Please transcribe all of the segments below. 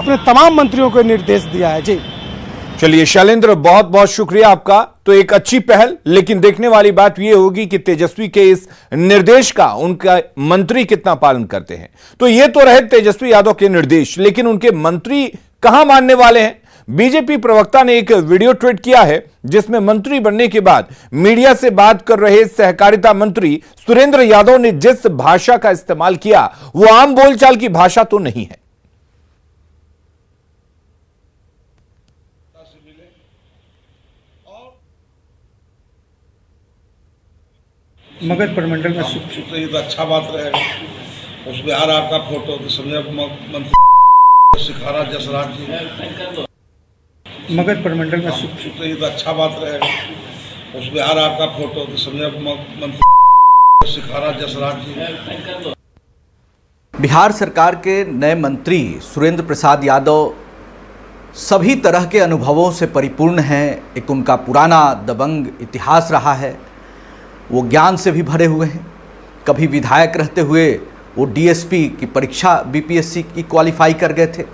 अपने तमाम मंत्रियों को निर्देश दिया है। जी चलिए शैलेंद्र, बहुत बहुत शुक्रिया आपका। तो एक अच्छी पहल, लेकिन देखने वाली बात यह होगी कि तेजस्वी के इस निर्देश का उनका मंत्री कितना पालन करते हैं। तो ये तो रहे तेजस्वी यादव के निर्देश, लेकिन उनके मंत्री कहां मानने वाले हैं। बीजेपी प्रवक्ता ने एक वीडियो ट्वीट किया है जिसमें मंत्री बनने के बाद मीडिया से बात कर रहे सहकारिता मंत्री सुरेंद्र यादव ने जिस भाषा का इस्तेमाल किया वो आम बोलचाल की भाषा तो नहीं है। मगध प्रमंडल में तो ये तो अच्छा बात रहेगा। उस बिहार आपका फोटो तो समझे मंत्री सिखारा जसराज जी मगध प्रमंडल में तो ये तो अच्छा बात रहेगा। उस बिहार आपका फोटो तो समझे मंत्री सिखारा जसराज जी। बिहार सरकार के नए मंत्री सुरेंद्र प्रसाद यादव सभी तरह के अनुभवों से परिपूर्ण हैं। एक उनका पुराना दबंग इतिहास रहा है, वो ज्ञान से भी भरे हुए हैं। कभी विधायक रहते हुए वो डीएसपी की परीक्षा बीपीएससी की क्वालिफाई कर गए थे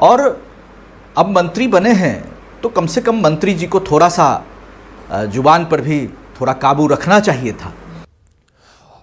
और अब मंत्री बने हैं। तो कम से कम मंत्री जी को थोड़ा सा जुबान पर भी थोड़ा काबू रखना चाहिए था।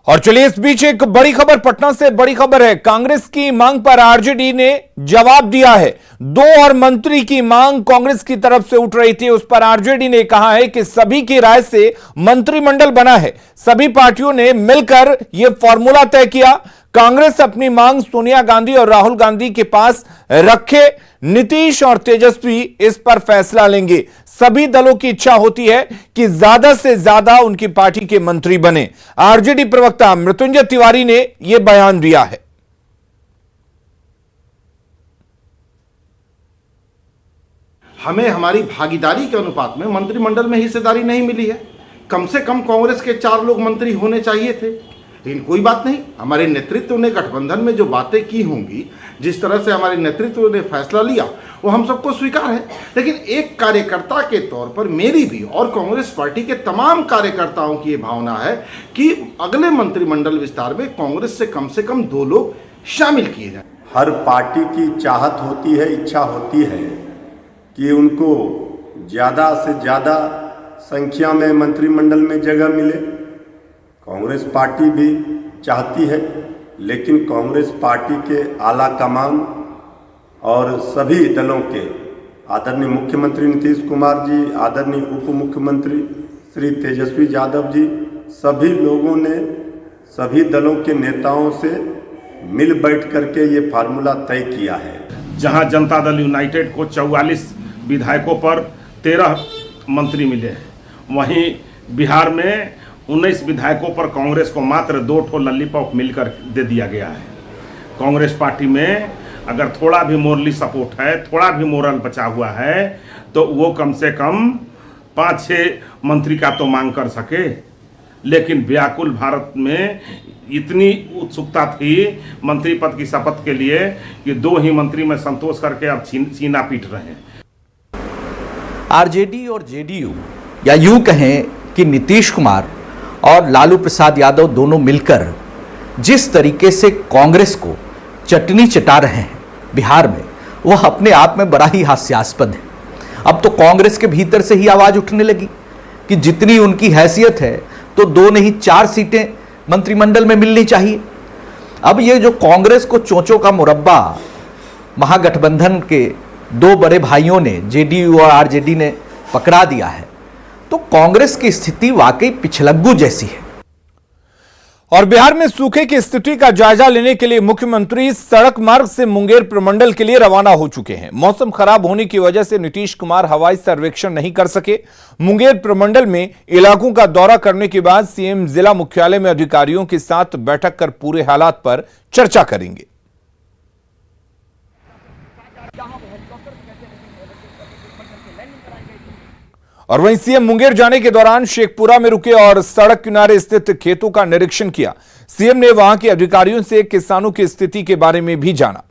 और चलिए इस बीच एक बड़ी खबर, पटना से बड़ी खबर है। कांग्रेस की मांग पर आरजेडी ने जवाब दिया है। 2 और मंत्री की मांग कांग्रेस की तरफ से उठ रही थी, उस पर आरजेडी ने कहा है कि सभी की राय से मंत्रिमंडल बना है, सभी पार्टियों ने मिलकर यह फॉर्मूला तय किया। कांग्रेस अपनी मांग सोनिया गांधी और राहुल गांधी के पास रखे, नीतीश और तेजस्वी इस पर फैसला लेंगे। सभी दलों की इच्छा होती है कि ज्यादा से ज्यादा उनकी पार्टी के मंत्री बने। आरजेडी प्रवक्ता मृत्युंजय तिवारी ने यह बयान दिया है। हमें हमारी भागीदारी के अनुपात में मंत्रिमंडल में हिस्सेदारी नहीं मिली है। कम से कम कांग्रेस के 4 लोग मंत्री होने चाहिए थे, लेकिन कोई बात नहीं। हमारे नेतृत्व ने गठबंधन में जो बातें की होंगी, जिस तरह से हमारे नेतृत्व ने फैसला लिया, वो हम सबको स्वीकार है। लेकिन एक कार्यकर्ता के तौर पर मेरी भी और कांग्रेस पार्टी के तमाम कार्यकर्ताओं की ये भावना है कि अगले मंत्रिमंडल विस्तार में कांग्रेस से कम 2 लोग शामिल किए जाएं। हर पार्टी की चाहत होती है, इच्छा होती है कि उनको ज़्यादा से ज़्यादा संख्या में मंत्रिमंडल में जगह मिले। कांग्रेस पार्टी भी चाहती है, लेकिन कांग्रेस पार्टी के आला कमान और सभी दलों के आदरणीय मुख्यमंत्री नीतीश कुमार जी, आदरणीय उप मुख्यमंत्री श्री तेजस्वी यादव जी, सभी लोगों ने सभी दलों के नेताओं से मिल बैठ करके ये फार्मूला तय किया है। जहां जनता दल यूनाइटेड को 44 विधायकों पर 13 मंत्री मिले हैं, वहीं बिहार में 19 विधायकों पर कांग्रेस को मात्र 2 लॉलीपॉप मिलकर दे दिया गया है। कांग्रेस पार्टी में अगर थोड़ा भी मोरली सपोर्ट है, थोड़ा भी मोरल बचा हुआ है, तो वो कम से कम 5-6 मंत्री का तो मांग कर सके। लेकिन व्याकुल भारत में इतनी उत्सुकता थी मंत्री पद की शपथ के लिए कि 2 ही मंत्री में संतोष करके अब सीना पीट रहे हैं। आरजेडी और जेडीयू, या यूं कहें कि नीतीश कुमार और लालू प्रसाद यादव दोनों मिलकर जिस तरीके से कांग्रेस को चटनी चटा रहे हैं बिहार में, वह अपने आप में बड़ा ही हास्यास्पद है। अब तो कांग्रेस के भीतर से ही आवाज उठने लगी कि जितनी उनकी हैसियत है तो 2 नहीं 4 सीटें मंत्रिमंडल में मिलनी चाहिए। अब ये जो कांग्रेस को चोंचों का मुरब्बा महागठबंधन के 2 बड़े भाइयों ने, जेडीयू और आरजेडी ने पकड़ा दिया है, तो कांग्रेस की स्थिति वाकई पिछलग्गू जैसी है। और बिहार में सूखे की स्थिति का जायजा लेने के लिए मुख्यमंत्री सड़क मार्ग से मुंगेर प्रमंडल के लिए रवाना हो चुके हैं। मौसम खराब होने की वजह से नीतीश कुमार हवाई सर्वेक्षण नहीं कर सके। मुंगेर प्रमंडल में इलाकों का दौरा करने के बाद सीएम जिला मुख्यालय में अधिकारियों के साथ बैठक कर पूरे हालात पर चर्चा करेंगे। और वहीं सीएम मुंगेर जाने के दौरान शेखपुरा में रुके और सड़क किनारे स्थित खेतों का निरीक्षण किया। सीएम ने वहां के अधिकारियों से किसानों की स्थिति के बारे में भी जाना।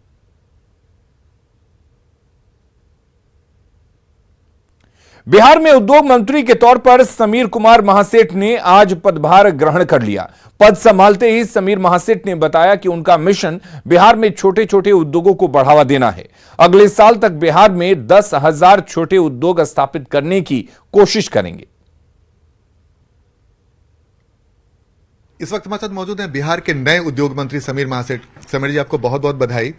बिहार में उद्योग मंत्री के तौर पर समीर कुमार महासेठ ने आज पदभार ग्रहण कर लिया। पद संभालते ही समीर महासेठ ने बताया कि उनका मिशन बिहार में छोटे छोटे उद्योगों को बढ़ावा देना है। अगले साल तक बिहार में 10,000 छोटे उद्योग स्थापित करने की कोशिश करेंगे। इस वक्त हमारे साथ मौजूद हैं बिहार के नए उद्योग मंत्री समीर महासेठ। समीर जी, आपको बहुत बहुत बधाई।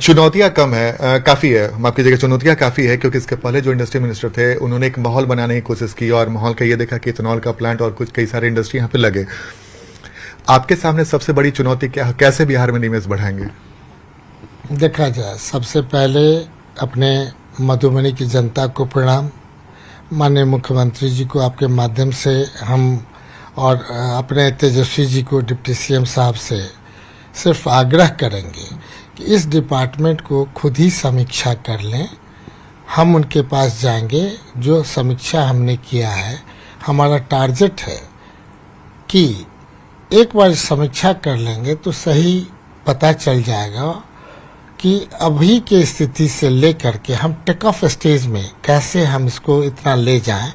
चुनौतियां कम है, काफी है, माफ कीजिएगा, चुनौतियां काफी है, क्योंकि इसके पहले जो इंडस्ट्री मिनिस्टर थे उन्होंने एक माहौल बनाने की कोशिश की और माहौल का ये देखा कि इथेनॉल का प्लांट और कुछ कई सारे इंडस्ट्री यहाँ पे लगे। आपके सामने सबसे बड़ी चुनौती क्या है? कैसे बिहार में निवेश बढ़ाएंगे? देखा जाए, सबसे पहले अपने मधुबनी की जनता को प्रणाम। माननीय मुख्यमंत्री जी को आपके माध्यम से हम और अपने तेजस्वी जी को, डिप्टी सीएम साहब से सिर्फ आग्रह करेंगे कि इस डिपार्टमेंट को खुद ही समीक्षा कर लें। हम उनके पास जाएंगे, जो समीक्षा हमने किया है, हमारा टारगेट है कि एक बार समीक्षा कर लेंगे तो सही पता चल जाएगा कि अभी के स्थिति से लेकर के हम टेक ऑफ स्टेज में कैसे हम इसको इतना ले जाएं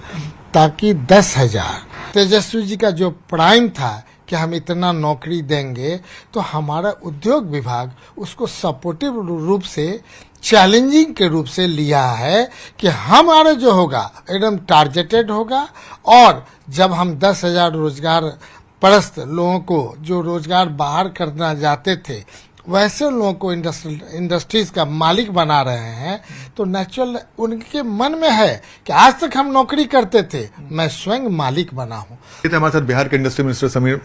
ताकि 10,000 तेजस्वी जी का जो प्राइम था कि हम इतना नौकरी देंगे, तो हमारा उद्योग विभाग उसको सपोर्टिव रूप से, चैलेंजिंग के रूप से लिया है कि हमारा जो होगा एकदम टारगेटेड होगा। और जब हम 10,000 रोजगार परस्त लोगों को जो रोजगार बाहर करना जाते थे, वैसे लोगों को इंडस्ट्रीज का मालिक बना रहे हैं, तो नेचुरल उनके मन में है कि आज तक हम नौकरी करते थे, मैं स्वयं मालिक बना हूं। हमारे साथ बिहार के इंडस्ट्री मिनिस्टर समीर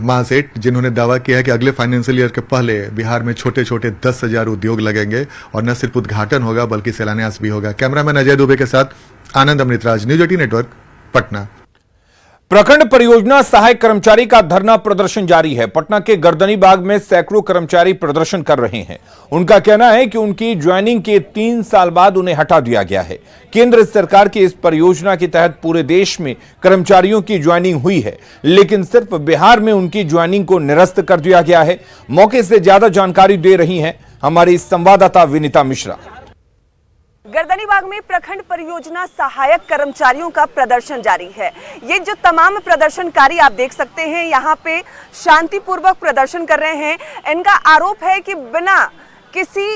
महासेठ, जिन्होंने दावा किया है कि अगले फाइनेंशियल ईयर के पहले बिहार में छोटे छोटे 10,000 उद्योग लगेंगे और न सिर्फ उद्घाटन होगा बल्कि शिलान्यास भी होगा। कैमरामैन अजय दुबे के साथ आनंद अमृतराज, न्यूज 18 नेटवर्क, पटना। प्रखंड परियोजना सहायक कर्मचारी का धरना प्रदर्शन जारी है। पटना के गर्दनी बाग में सैकड़ों कर्मचारी प्रदर्शन कर रहे हैं। उनका कहना है कि उनकी ज्वाइनिंग के 3 साल बाद उन्हें हटा दिया गया है। केंद्र सरकार की इस परियोजना के तहत पूरे देश में कर्मचारियों की ज्वाइनिंग हुई है, लेकिन सिर्फ बिहार में उनकी ज्वाइनिंग को निरस्त कर दिया गया है। मौके से ज्यादा जानकारी दे रही हैं हमारी संवाददाता विनीता मिश्रा। गर्दनीबाग में प्रखंड परियोजना सहायक कर्मचारियों का प्रदर्शन जारी है। ये जो तमाम प्रदर्शनकारी आप देख सकते हैं, यहाँ पे शांतिपूर्वक प्रदर्शन कर रहे हैं। इनका आरोप है कि बिना किसी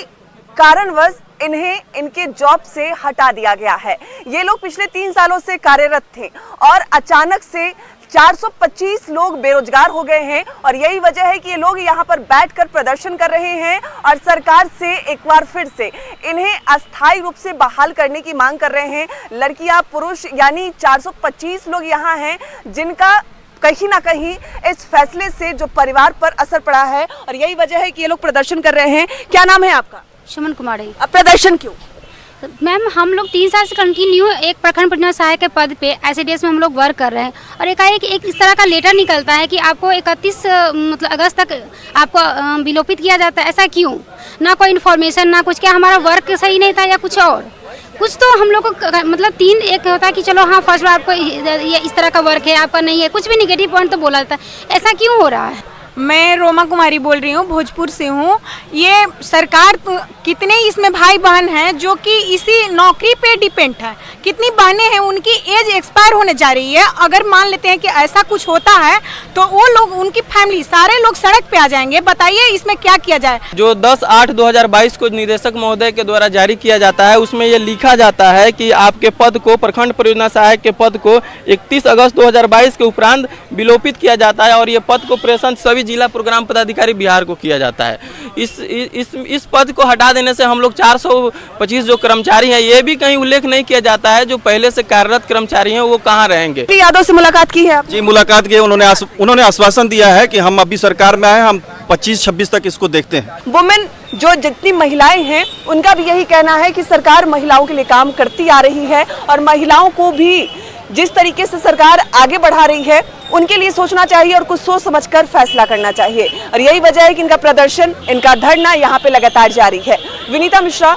कारणवश इन्हें इनके जॉब से हटा दिया गया है। ये लोग पिछले 3 सालों से कार्यरत थे और अचानक से 425 लोग बेरोजगार हो गए हैं और यही वजह है कि ये लोग यहाँ पर बैठकर प्रदर्शन कर रहे हैं और सरकार से एक बार फिर से इन्हें अस्थायी रूप से बहाल करने की मांग कर रहे हैं। लड़कियां, पुरुष यानी 425 लोग यहाँ हैं जिनका कहीं ना कहीं इस फैसले से जो परिवार पर असर पड़ा है और यही वजह है कि ये लोग प्रदर्शन कर रहे हैं। क्या नाम है आपका? सुमन कुमारी। अब प्रदर्शन क्यों? मैम, हम लोग 3 साल से कंटिन्यू एक प्रखंड परियोजना सहायक के पद पे एसडीएस में हम लोग वर्क कर रहे हैं और एकाएक एक इस तरह का लेटर निकलता है कि आपको 31 अगस्त तक आपको विलोपित किया जाता है। ऐसा क्यों? ना कोई इन्फॉर्मेशन, ना कुछ। क्या हमारा वर्क सही नहीं था या कुछ और? कुछ तो हम लोग को मतलब 3 एक होता है कि चलो हाँ फर्स्ट बार आपको ये इस तरह का वर्क है, आपका नहीं है, कुछ भी निगेटिव पॉइंट तो बोला जाता है। ऐसा क्यों हो रहा है? मैं रोमा कुमारी बोल रही हूँ, भोजपुर से हूँ। ये सरकार कितने इसमें भाई बहन हैं जो कि इसी नौकरी पे डिपेंड है। कितनी बहनें हैं उनकी एज एक्सपायर होने जा रही है। अगर मान लेते हैं कि ऐसा कुछ होता है तो वो लोग, उनकी फैमिली, सारे लोग सड़क पे आ जाएंगे। बताइए इसमें क्या किया जाए? जो 10/8/2022 को निदेशक महोदय के द्वारा जारी किया जाता है उसमें ये लिखा जाता है कि आपके पद को, प्रखंड परियोजना सहायक के पद को 31 अगस्त 2022 के उपरांत विलोपित किया जाता है और ये पद को प्रेषण सभी जिला प्रोग्राम पदाधिकारी बिहार को किया जाता है। इस पद को हटा देने से हम लोग 425 जो कर्मचारी हैं, ये भी कहीं उल्लेख नहीं किया जाता है जो पहले से कार्यरत कर्मचारी हैं वो कहाँ रहेंगे। यादव से मुलाकात की है आप? जी, मुलाकात की। उन्होंने आश्वासन दिया है कि हम अभी सरकार में आए, हम 25-26 तक इसको देखते हैं। वुमेन जो जितनी महिलाएं हैं उनका भी यही कहना है कि सरकार महिलाओं के लिए काम करती आ रही है और महिलाओं को भी जिस तरीके से सरकार आगे बढ़ा रही है उनके लिए सोचना चाहिए और कुछ सोच समझकर फैसला करना चाहिए और यही वजह है कि इनका प्रदर्शन, इनका धरना यहाँ पे लगातार जारी है। विनीता मिश्रा,